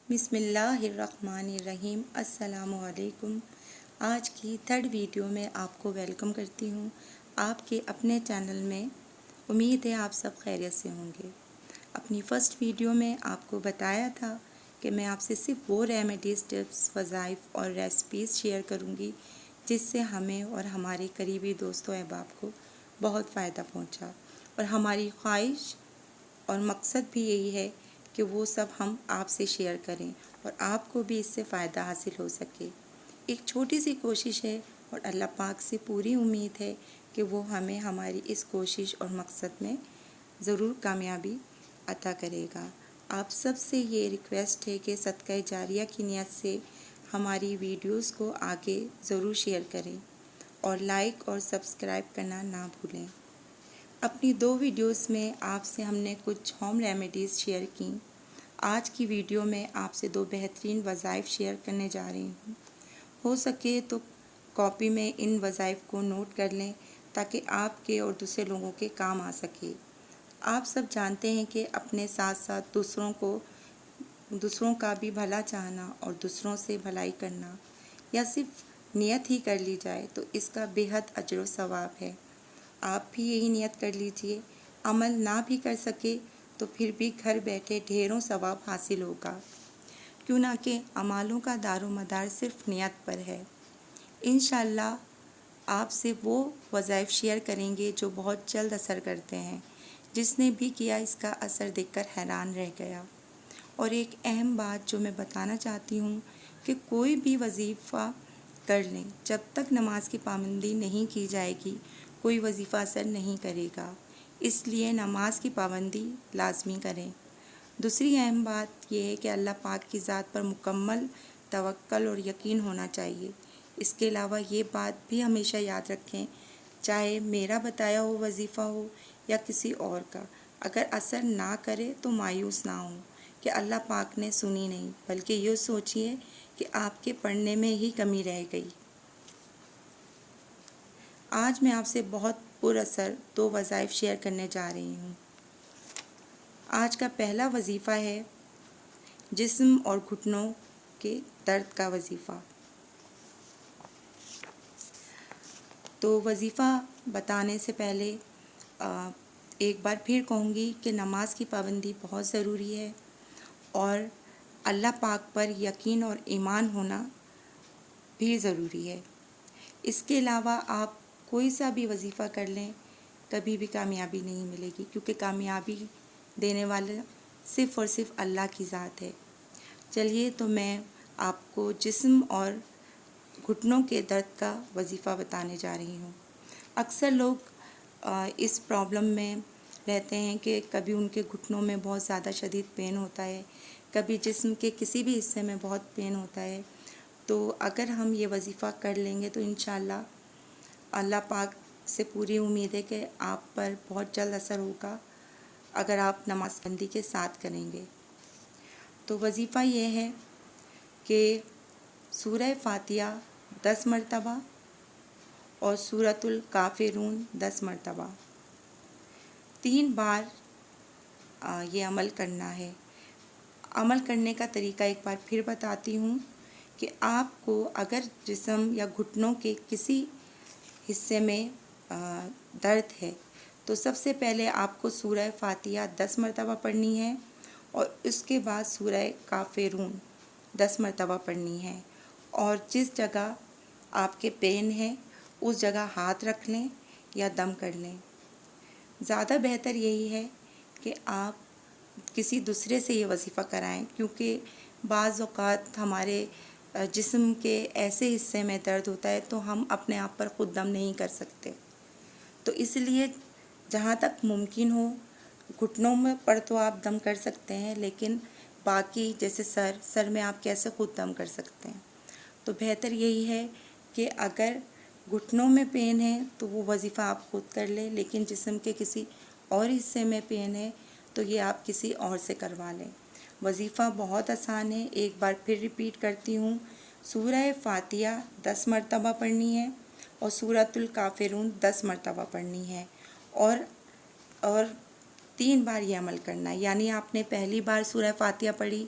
بسم اللہ الرحمن الرحیم۔ السلام علیکم۔ آج کی تھرڈ ویڈیو میں آپ کو ویلکم کرتی ہوں آپ کے اپنے چینل میں۔ امید ہے آپ سب خیریت سے ہوں گے۔ اپنی فرسٹ ویڈیو میں آپ کو بتایا تھا کہ میں آپ سے صرف وہ ریمیڈیز، ٹپس، وظائف اور ریسپیز شیئر کروں گی جس سے ہمیں اور ہمارے قریبی دوستوں احباب کو بہت فائدہ پہنچا، اور ہماری خواہش اور مقصد بھی یہی ہے کہ وہ سب ہم آپ سے شیئر کریں اور آپ کو بھی اس سے فائدہ حاصل ہو سکے۔ ایک چھوٹی سی کوشش ہے اور اللہ پاک سے پوری امید ہے کہ وہ ہمیں ہماری اس کوشش اور مقصد میں ضرور کامیابی عطا کرے گا۔ آپ سب سے یہ ریکویسٹ ہے کہ صدقہ جاریہ کی نیت سے ہماری ویڈیوز کو آگے ضرور شیئر کریں اور لائک اور سبسکرائب کرنا نہ بھولیں۔ اپنی 2 ویڈیوز میں آپ سے ہم نے کچھ ہوم ریمیڈیز شیئر کیں۔ آج کی ویڈیو میں آپ سے 2 بہترین وظائف شیئر کرنے جا رہی ہوں۔ ہو سکے تو کاپی میں ان وظائف کو نوٹ کر لیں تاکہ آپ کے اور دوسرے لوگوں کے کام آ سکے۔ آپ سب جانتے ہیں کہ اپنے ساتھ ساتھ دوسروں کا بھی بھلا چاہنا اور دوسروں سے بھلائی کرنا، یا صرف نیت ہی کر لی جائے تو اس کا بے حد اجر و ثواب ہے۔ آپ بھی یہی نیت کر لیجئے۔ عمل نہ بھی کر سکے تو پھر بھی گھر بیٹھے ڈھیروں ثواب حاصل ہوگا، کیوں نہ کہ اعمالوں کا دار و مدار صرف نیت پر ہے۔ انشاءاللہ آپ سے وہ وظائف شیئر کریں گے جو بہت جلد اثر کرتے ہیں۔ جس نے بھی کیا اس کا اثر دیکھ کر حیران رہ گیا۔ اور ایک اہم بات جو میں بتانا چاہتی ہوں کہ کوئی بھی وظیفہ کر لیں، جب تک نماز کی پابندی نہیں کی جائے گی کوئی وظیفہ اثر نہیں کرے گا، اس لیے نماز کی پابندی لازمی کریں۔ دوسری اہم بات یہ ہے کہ اللہ پاک کی ذات پر مکمل توکل اور یقین ہونا چاہیے۔ اس کے علاوہ یہ بات بھی ہمیشہ یاد رکھیں، چاہے میرا بتایا ہو وظیفہ ہو یا کسی اور کا، اگر اثر نہ کرے تو مایوس نہ ہوں کہ اللہ پاک نے سنی نہیں، بلکہ یہ سوچئے کہ آپ کے پڑھنے میں ہی کمی رہ گئی۔ آج میں آپ سے بہت پر اثر 2 وظائف شیئر کرنے جا رہی ہوں۔ آج کا پہلا وظیفہ ہے جسم اور گھٹنوں کے درد کا وظیفہ۔ تو وظیفہ بتانے سے پہلے ایک بار پھر کہوں گی کہ نماز کی پابندی بہت ضروری ہے، اور اللہ پاک پر یقین اور ایمان ہونا بھی ضروری ہے۔ اس کے علاوہ آپ کوئی سا بھی وظیفہ کر لیں، کبھی بھی کامیابی نہیں ملے گی، کیونکہ کامیابی دینے والا صرف اور صرف اللہ کی ذات ہے۔ چلیے تو میں آپ کو جسم اور گھٹنوں کے درد کا وظیفہ بتانے جا رہی ہوں۔ اکثر لوگ اس پرابلم میں رہتے ہیں کہ کبھی ان کے گھٹنوں میں بہت زیادہ شدید پین ہوتا ہے، کبھی جسم کے کسی بھی حصے میں بہت پین ہوتا ہے۔ تو اگر ہم یہ وظیفہ کر لیں گے تو انشاءاللہ اللہ پاک سے پوری امید ہے کہ آپ پر بہت جلد اثر ہوگا اگر آپ نماز بندی کے ساتھ کریں گے۔ تو وظیفہ یہ ہے کہ سورہ فاتحہ 10 مرتبہ اور سورۃ الکافرون 10 مرتبہ 3 بار یہ عمل کرنا ہے۔ عمل کرنے کا طریقہ ایک بار پھر بتاتی ہوں کہ آپ کو اگر جسم یا گھٹنوں کے کسی حصے میں درد ہے تو سب سے پہلے آپ کو سورہ فاتحہ 10 مرتبہ پڑھنی ہے، اور اس کے بعد سورہ کافرون 10 مرتبہ پڑھنی ہے، اور جس جگہ آپ کے پین ہے اس جگہ ہاتھ رکھ لیں یا دم کر لیں۔ زیادہ بہتر یہی ہے کہ آپ کسی دوسرے سے یہ وظیفہ کرائیں، کیونکہ بعض اوقات ہمارے جسم کے ایسے حصے میں درد ہوتا ہے تو ہم اپنے آپ پر خود دم نہیں کر سکتے۔ تو اس لیے جہاں تک ممکن ہو گھٹنوں میں پر تو آپ دم کر سکتے ہیں، لیکن باقی جیسے سر میں آپ کیسے خود دم کر سکتے ہیں۔ تو بہتر یہی ہے کہ اگر گھٹنوں میں پین ہے تو وہ وظیفہ آپ خود کر لیں، لیکن جسم کے کسی اور حصے میں پین ہے تو یہ آپ کسی اور سے کروا لیں۔ وظیفہ بہت آسان ہے، ایک بار پھر ریپیٹ کرتی ہوں۔ سورہ فاتحہ 10 مرتبہ پڑھنی ہے اور سورۃ الکافرون 10 مرتبہ پڑھنی ہے، اور 3 بار یہ عمل کرنا ہے۔ یعنی آپ نے پہلی بار سورہ فاتحہ پڑھی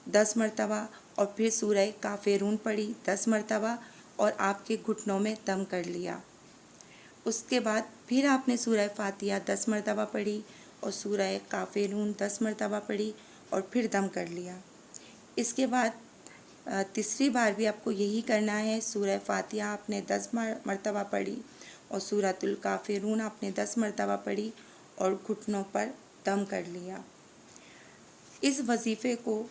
10 مرتبہ اور پھر سورہ کافرون پڑھی 10 مرتبہ اور آپ کے گھٹنوں میں دم کر لیا۔ اس کے بعد پھر آپ نے سورہ فاتحہ 10 مرتبہ پڑھی اور سورہ کافرون 10 مرتبہ پڑھی اور پھر دم کر لیا۔ اس کے بعد تیسری بار بھی آپ کو یہی کرنا ہے۔ سورہ فاتحہ آپ نے 10 مرتبہ پڑھی اور سورۃ الکافرون آپ نے 10 مرتبہ پڑھی اور گھٹنوں پر دم کر لیا۔ اس وظیفے کو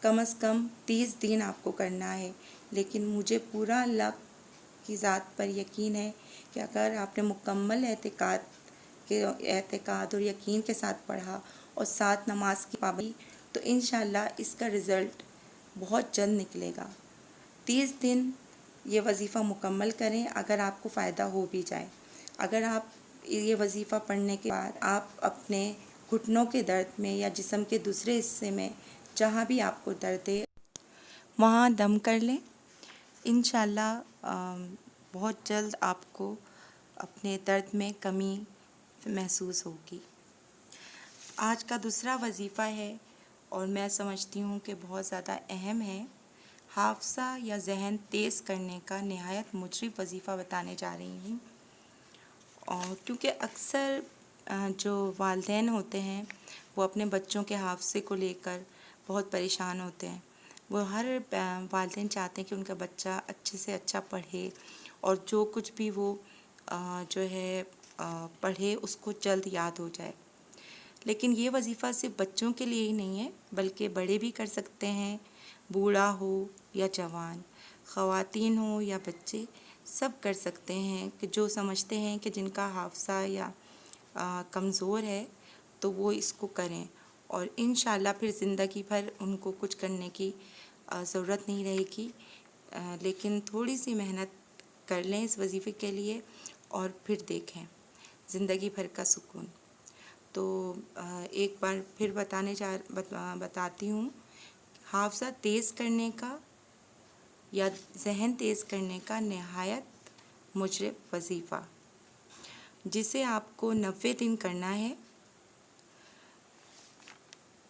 کم از کم 30 دن آپ کو کرنا ہے، لیکن مجھے پورا اللہ کی ذات پر یقین ہے کہ اگر آپ نے مکمل اعتقاد اور یقین کے ساتھ پڑھا اور ساتھ نماز کی پابندی، تو انشاءاللہ اس کا رزلٹ بہت جلد نکلے گا۔ 30 دن یہ وظیفہ مکمل کریں اگر آپ کو فائدہ ہو بھی جائے۔ اگر آپ یہ وظیفہ پڑھنے کے بعد آپ اپنے گھٹنوں کے درد میں یا جسم کے دوسرے حصے میں جہاں بھی آپ کو درد ہے وہاں دم کر لیں، انشاءاللہ بہت جلد آپ کو اپنے درد میں کمی محسوس ہوگی۔ آج کا دوسرا وظیفہ ہے اور میں سمجھتی ہوں کہ بہت زیادہ اہم ہے، حافظہ یا ذہن تیز کرنے کا نہایت مجرب وظیفہ بتانے جا رہی ہوں۔ اور کیونکہ اکثر جو والدین ہوتے ہیں وہ اپنے بچوں کے حافظے کو لے کر بہت پریشان ہوتے ہیں۔ وہ ہر والدین چاہتے ہیں کہ ان کا بچہ اچھے سے اچھا پڑھے اور جو کچھ بھی وہ جو ہے پڑھے اس کو جلد یاد ہو جائے۔ لیکن یہ وظیفہ صرف بچوں کے لیے ہی نہیں ہے بلکہ بڑے بھی کر سکتے ہیں، بوڑھا ہو یا جوان، خواتین ہو یا بچے، سب کر سکتے ہیں کہ جو سمجھتے ہیں کہ جن کا حافظہ یا کمزور ہے تو وہ اس کو کریں، اور انشاءاللہ پھر زندگی بھر ان کو کچھ کرنے کی ضرورت نہیں رہے گی۔ لیکن تھوڑی سی محنت کر لیں اس وظیفے کے لیے اور پھر دیکھیں زندگی بھر کا سکون۔ تو ایک بار پھر بتاتی ہوں، حافظہ تیز کرنے کا یا ذہن تیز کرنے کا نہایت مجرب وظیفہ، جسے آپ کو 90 دن کرنا ہے۔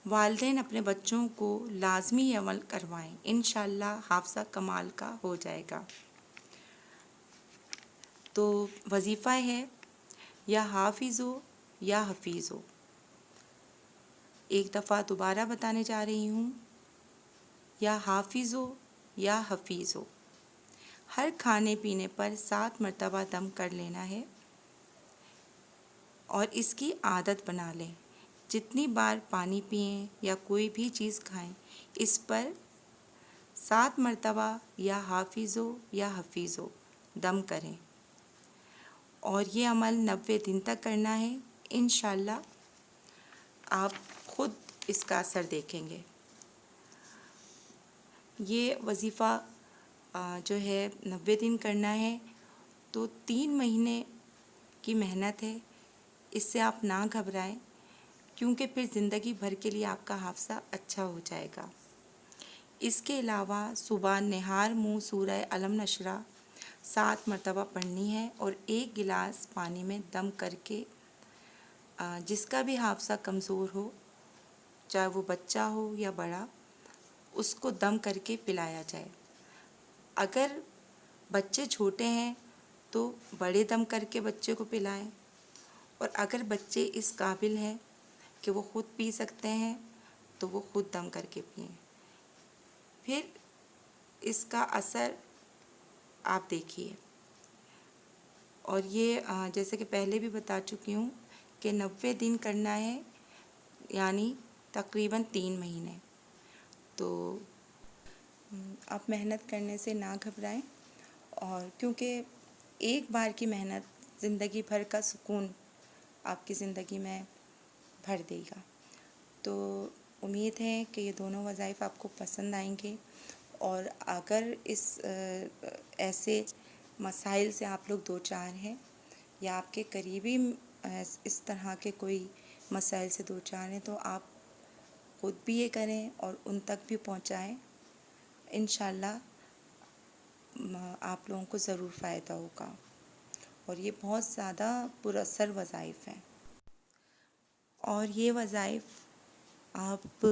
والدین اپنے بچوں کو لازمی عمل کروائیں، انشاءاللہ حافظہ کمال کا ہو جائے گا۔ تو وظیفہ ہے یا حافظو یا حفیظو۔ ایک دفعہ دوبارہ بتانے جا رہی ہوں، یا حافظو یا حفیظو۔ ہر کھانے پینے پر 7 مرتبہ دم کر لینا ہے اور اس کی عادت بنا لیں۔ جتنی بار پانی پئیں یا کوئی بھی چیز کھائیں اس پر 7 مرتبہ یا حافظو یا حفیظو دم کریں، اور یہ عمل 90 دن تک کرنا ہے۔ انشاءاللہ آپ خود اس کا اثر دیکھیں گے۔ یہ وظیفہ جو ہے 90 دن کرنا ہے، تو 3 مہینے کی محنت ہے، اس سے آپ نہ گھبرائیں کیونکہ پھر زندگی بھر کے لیے آپ کا حافظہ اچھا ہو جائے گا۔ اس کے علاوہ صبح نہار منہ سورہ الم نشرہ 7 مرتبہ پڑھنی ہے اور 1 گلاس پانی میں دم کر کے جس کا بھی حافظہ کمزور ہو، چاہے وہ بچہ ہو یا بڑا، اس کو دم کر کے پلایا جائے۔ اگر بچے چھوٹے ہیں تو بڑے دم کر کے بچے کو پلائیں، اور اگر بچے اس قابل ہیں کہ وہ خود پی سکتے ہیں تو وہ خود دم کر کے پئیں۔ پھر اس کا اثر آپ دیکھیے۔ اور یہ جیسے کہ پہلے بھی بتا چکی ہوں کہ 90 دن کرنا ہے، یعنی تقریباً 3 مہینے۔ تو آپ محنت کرنے سے نہ گھبرائیں، اور کیونکہ ایک بار کی محنت زندگی بھر کا سکون آپ کی زندگی میں بھر دے گا۔ تو امید ہے کہ یہ دونوں وظائف آپ کو پسند آئیں گے، اور اگر اس ایسے مسائل سے آپ لوگ دوچار ہیں یا آپ کے قریبی اس طرح کے کوئی مسائل سے دوچار ہیں تو آپ خود بھی یہ کریں اور ان تک بھی پہنچائیں۔ انشاءاللہ آپ لوگوں کو ضرور فائدہ ہوگا، اور یہ بہت زیادہ پر اثر وظائف ہیں۔ اور یہ وظائف آپ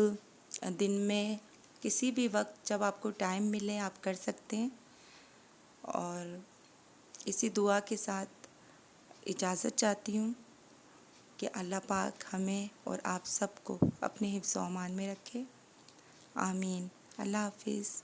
دن میں کسی بھی وقت جب آپ کو ٹائم ملے آپ کر سکتے ہیں۔ اور اسی دعا کے ساتھ اجازت چاہتی ہوں کہ اللہ پاک ہمیں اور آپ سب کو اپنے حفظ و امان میں رکھے، آمین۔ اللہ حافظ۔